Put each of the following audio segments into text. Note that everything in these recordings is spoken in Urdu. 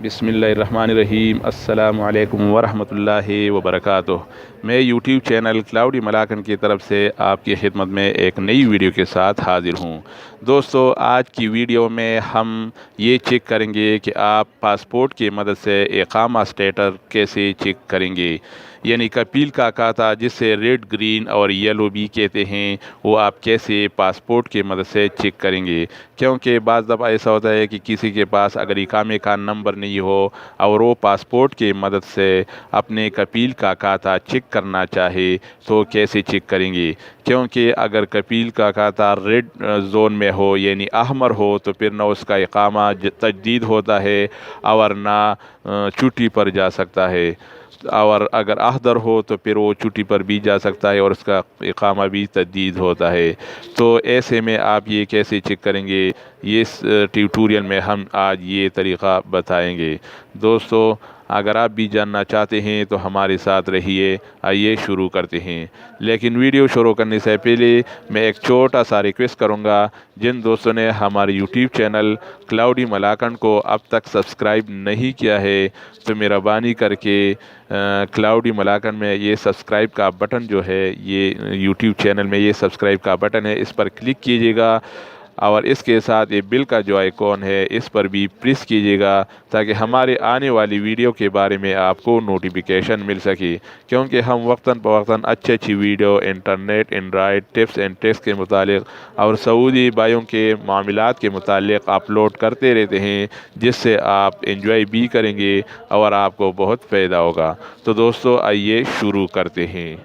بسم اللہ الرحمن الرحیم۔ السلام علیکم ورحمۃ اللہ وبرکاتہ۔ میں یوٹیوب چینل کلاؤڈی ملاکن کی طرف سے آپ کی خدمت میں ایک نئی ویڈیو کے ساتھ حاضر ہوں۔ دوستو، آج کی ویڈیو میں ہم یہ چیک کریں گے کہ آپ پاسپورٹ کی مدد سے اقامہ اسٹیٹس کیسے چیک کریں گے، یعنی کپیل کا کھاتا جسے ریڈ، گرین اور یلو بھی کہتے ہیں، وہ آپ کیسے پاسپورٹ کی مدد سے چیک کریں گے۔ کیونکہ بعض دفعہ ایسا ہوتا ہے کہ کسی کے پاس اگر اقامے کا نمبر نہیں ہو اور وہ پاسپورٹ کی مدد سے اپنے کپیل کا کھاتا چیک کرنا چاہے تو کیسے چیک کریں گے؟ کیونکہ اگر کپیل کا کھاتا ریڈ زون میں ہو یعنی احمر ہو تو پھر نہ اس کا اقامہ تجدید ہوتا ہے اور نہ چھٹی پر جا سکتا ہے، اور اگر اخضر ہو تو پھر وہ چھٹی پر بھی جا سکتا ہے اور اس کا اقامہ بھی تجدید ہوتا ہے۔ تو ایسے میں آپ یہ کیسے چیک کریں گے، اس ٹیوٹوریل میں ہم آج یہ طریقہ بتائیں گے۔ دوستو، اگر آپ بھی جاننا چاہتے ہیں تو ہمارے ساتھ رہیے۔ آئیے شروع کرتے ہیں، لیکن ویڈیو شروع کرنے سے پہلے میں ایک چھوٹا سا ریکویسٹ کروں گا۔ جن دوستوں نے ہمارے یوٹیوب چینل کلاؤڈی ملاکن کو اب تک سبسکرائب نہیں کیا ہے تو مہربانی کر کے کلاؤڈی ملاکن میں یہ سبسکرائب کا بٹن جو ہے، یہ یوٹیوب چینل میں یہ سبسکرائب کا بٹن ہے، اس پر کلک کیجیے گا اور اس کے ساتھ یہ بیل کا جو آئیکن ہے اس پر بھی پریس کیجیے گا تاکہ ہمارے آنے والی ویڈیو کے بارے میں آپ کو نوٹیفیکیشن مل سکے، کیونکہ ہم وقتاً فوقتاً اچھی video internet, android tips and tricks کے متعلق اور سعودی بھائیوں کے معاملات کے متعلق اپلوڈ کرتے رہتے ہیں، جس سے آپ انجوائے بھی کریں گے اور آپ کو بہت فائدہ ہوگا۔ تو دوستو، آئیے شروع کرتے ہیں۔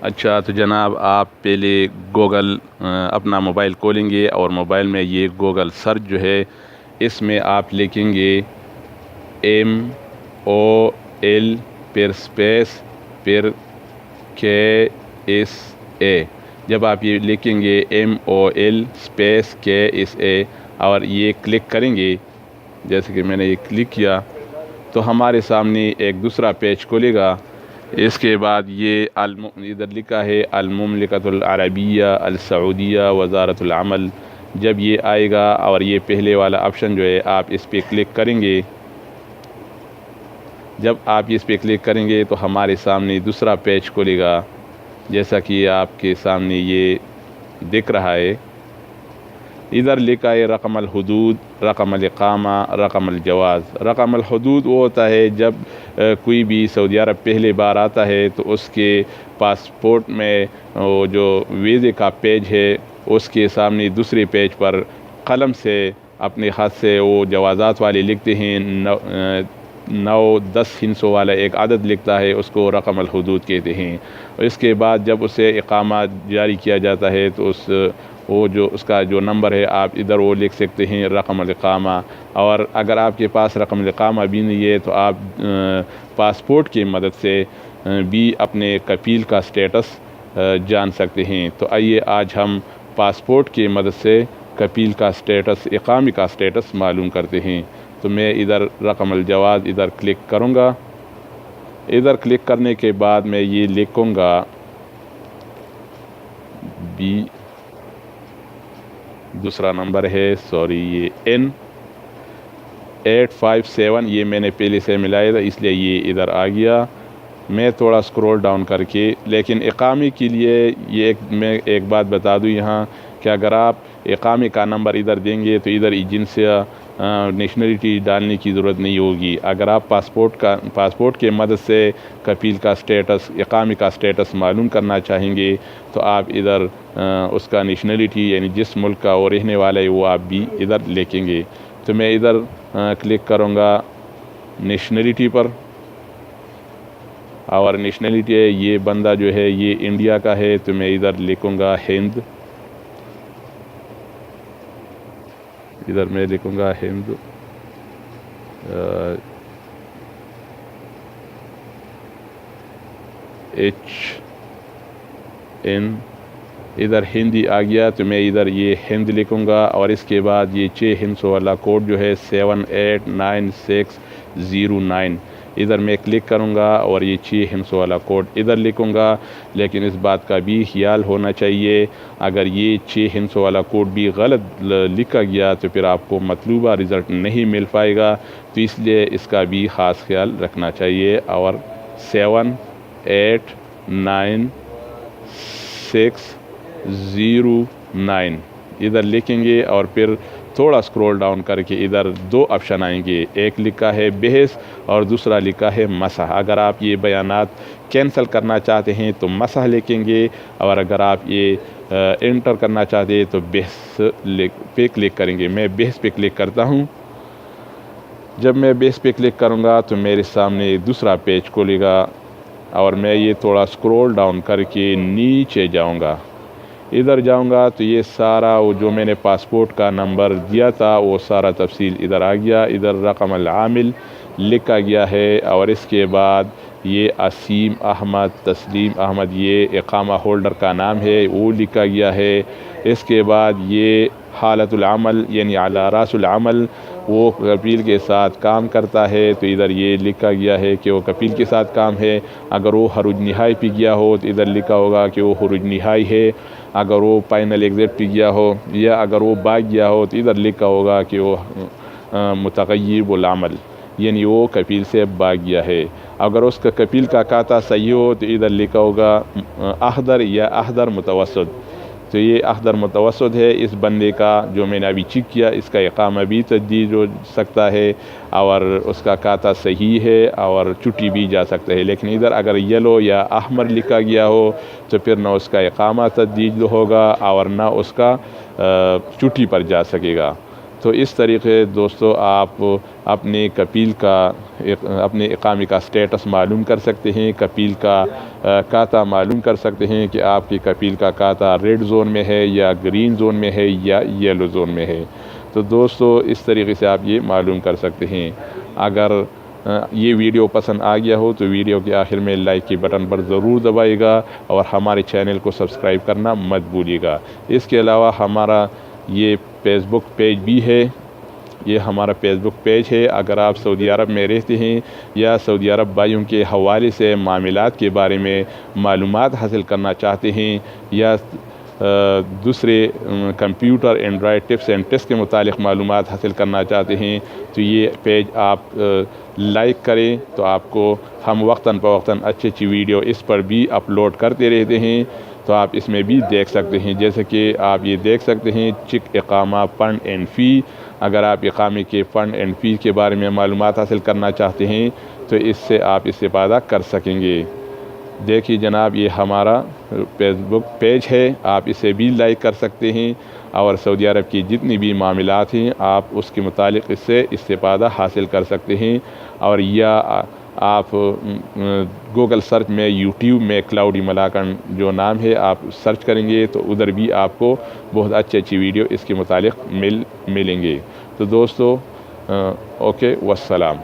اچھا، تو جناب آپ پہلے گوگل اپنا موبائل کھولیں گے اور موبائل میں یہ گوگل سرچ جو ہے اس میں آپ لکھیں گے MOL پھر اسپیس پھر KSA۔ جب آپ یہ لکھیں گے MOL اسپیس KSA اور یہ کلک کریں گے، جیسے کہ میں نے یہ کلک کیا تو ہمارے سامنے ایک دوسرا پیج کھولے گا۔ اس کے بعد یہ ادھر لکھا ہے المملکۃ العربیہ السعودیہ وزارت العمل۔ جب یہ آئے گا اور یہ پہلے والا آپشن جو ہے آپ اس پہ کلک کریں گے، جب آپ اس پہ کلک کریں گے تو ہمارے سامنے دوسرا پیج کھولے گا، جیسا کہ آپ کے سامنے یہ دکھ رہا ہے۔ ادھر لکھا ہے رقم الحدود، رقم الاقامہ، رقم الجواز۔ رقم الحدود وہ ہوتا ہے جب کوئی بھی سعودی عرب پہلے بار آتا ہے تو اس کے پاسپورٹ میں وہ جو ویزے کا پیج ہے اس کے سامنے دوسرے پیج پر قلم سے اپنے ہاتھ سے وہ جوازات والے لکھتے ہیں، 9-10 ہندسوں والا ایک عدد لکھتا ہے، اس کو رقم الحدود کہتے ہیں۔ اس کے بعد جب اسے اقامہ جاری کیا جاتا ہے تو اس کا جو نمبر ہے آپ ادھر وہ لکھ سکتے ہیں، رقم الاقامہ۔ اور اگر آپ کے پاس رقم الاقامہ بھی نہیں ہے تو آپ پاسپورٹ کی مدد سے بھی اپنے کپیل کا سٹیٹس جان سکتے ہیں۔ تو آئیے آج ہم پاسپورٹ کی مدد سے کپیل کا سٹیٹس، اقامے کا سٹیٹس معلوم کرتے ہیں۔ تو میں ادھر رقم الجواز ادھر کلک کروں گا۔ ادھر کلک کرنے کے بعد میں یہ لکھوں گا بی، دوسرا نمبر ہے، یہ N857، یہ میں نے پہلے سے ملایا تھا اس لیے یہ ادھر آ گیا۔ میں تھوڑا سکرول ڈاؤن کر کے، لیکن اقامے کے لیے میں ایک بات بتا دوں یہاں کہ اگر آپ اقامے کا نمبر ادھر دیں گے تو ادھر ایجنسیہ نیشنلٹی ڈالنے کی ضرورت نہیں ہوگی۔ اگر آپ پاسپورٹ کے مدد سے کپیل کا سٹیٹس، اقامے کا سٹیٹس معلوم کرنا چاہیں گے تو آپ ادھر اس کا نیشنلٹی یعنی جس ملک کا وہ رہنے والا ہے وہ آپ بھی ادھر لکھیں گے۔ تو میں ادھر کلک کروں گا نیشنلٹی پر، اور نیشنلٹی ہے یہ بندہ جو ہے یہ انڈیا کا ہے تو میں ادھر لکھوں گا ہند، ادھر میں لکھوں گا ہند HN ادھر ہندی آ گیا تو میں ادھر یہ ہند لکھوں گا، اور اس کے بعد یہ 6 ہندسوں والا کوڈ جو ہے 7890609 ادھر میں کلک کروں گا اور یہ 6 ہندسوں والا کوڈ ادھر لکھوں گا۔ لیکن اس بات کا بھی خیال ہونا چاہیے، اگر یہ 6 ہندسوں والا کوڈ بھی غلط لکھا گیا تو پھر آپ کو مطلوبہ رزلٹ نہیں مل پائے گا، تو اس لیے اس کا بھی خاص خیال رکھنا چاہیے۔ اور 7890609 ادھر لکھیں گے، اور پھر تھوڑا سکرول ڈاؤن کر کے ادھر 2 آپشن آئیں گے، ایک لکھا ہے بحث اور دوسرا لکھا ہے مسح۔ اگر آپ یہ بیانات کینسل کرنا چاہتے ہیں تو مسح لکھیں گے، اور اگر آپ یہ انٹر کرنا چاہتے ہیں تو بحث پہ کلک کریں گے۔ میں بحث پہ کلک کرتا ہوں۔ جب میں بحث پہ کلک کروں گا تو میرے سامنے دوسرا پیج کھولے گا، اور میں یہ تھوڑا سکرول ڈاؤن کر کے نیچے جاؤں گا۔ ادھر جاؤں گا تو یہ سارا وہ جو میں نے پاسپورٹ کا نمبر دیا تھا وہ سارا تفصیل ادھر آ گیا۔ ادھر رقم العامل لکھا گیا ہے، اور اس کے بعد یہ اسیم احمد، تسلیم احمد یہ اقامہ ہولڈر کا نام ہے، وہ لکھا گیا ہے۔ اس کے بعد یہ حالت العمل یعنی اعلی راس العمل، وہ کفیل کے ساتھ کام کرتا ہے، تو ادھر یہ لکھا گیا ہے کہ وہ کفیل کے ساتھ کام ہے۔ اگر وہ خروج نہائی پہ گیا ہو تو ادھر لکھا ہوگا کہ وہ خروج نہائی ہے۔ اگر وہ فائنل ایگزٹ پہ گیا ہو یا اگر وہ بھاگ گیا ہو تو ادھر لکھا ہوگا کہ وہ متغیب العمل یعنی وہ کفیل سے بھاگ گیا ہے۔ اگر اس کا کفیل کا کھاتہ صحیح ہو تو ادھر لکھا ہوگا احضر یا احضر متوسط، تو یہ احضر متوسط ہے اس بندے کا جو میں نے ابھی چیک کیا، اس کا اقامہ بھی تجدید ہو سکتا ہے، اور اس کا کھاتہ صحیح ہے اور چھٹی بھی جا سکتا ہے۔ لیکن ادھر اگر یلو یا احمر لکھا گیا ہو تو پھر نہ اس کا اقامہ تجدید ہوگا اور نہ اس کا چھٹی پر جا سکے گا۔ تو اس طریقے دوستو آپ اپنے کفیل کا اپنے اقامے کا سٹیٹس معلوم کر سکتے ہیں، کفیل کا کھاتہ معلوم کر سکتے ہیں کہ آپ کی کفیل کا کھاتہ ریڈ زون میں ہے یا گرین زون میں ہے یا یلو زون میں ہے۔ تو دوستو اس طریقے سے آپ یہ معلوم کر سکتے ہیں۔ اگر یہ ویڈیو پسند آ گیا ہو تو ویڈیو کے آخر میں لائک کے بٹن پر ضرور دبائے گا، اور ہمارے چینل کو سبسکرائب کرنا مت بھولیے گا۔ اس کے علاوہ ہمارا یہ فیس بک پیج بھی ہے، یہ ہمارا فیس بک پیج ہے۔ اگر آپ سعودی عرب میں رہتے ہیں یا سعودی عرب بھائیوں کے حوالے سے معاملات کے بارے میں معلومات حاصل کرنا چاہتے ہیں، یا دوسرے computer android tips and tricks کے متعلق معلومات حاصل کرنا چاہتے ہیں، تو یہ پیج آپ لائک کریں، تو آپ کو ہم وقتاً فوقتاً اچھی اچھی ویڈیو اس پر بھی اپلوڈ کرتے رہتے ہیں، تو آپ اس میں بھی دیکھ سکتے ہیں۔ جیسے کہ آپ یہ دیکھ سکتے ہیں چیک اقامہ فنڈ اینڈ فی، اگر آپ اقامے کے فنڈ اینڈ فی کے بارے میں معلومات حاصل کرنا چاہتے ہیں تو اس سے آپ استفادہ کر سکیں گے۔ دیکھیے جناب، یہ ہمارا فیس بک پیج ہے، آپ اسے بھی لائک کر سکتے ہیں، اور سعودی عرب کی جتنی بھی معاملات ہیں آپ اس کے متعلق اس سے استفادہ حاصل کر سکتے ہیں۔ اور یا آپ گوگل سرچ میں یوٹیوب میں کلاؤڈی ملاکن جو نام ہے آپ سرچ کریں گے تو ادھر بھی آپ کو بہت اچھی ویڈیو اس کے متعلق ملیں گے۔ تو دوستو اوکے، والسلام۔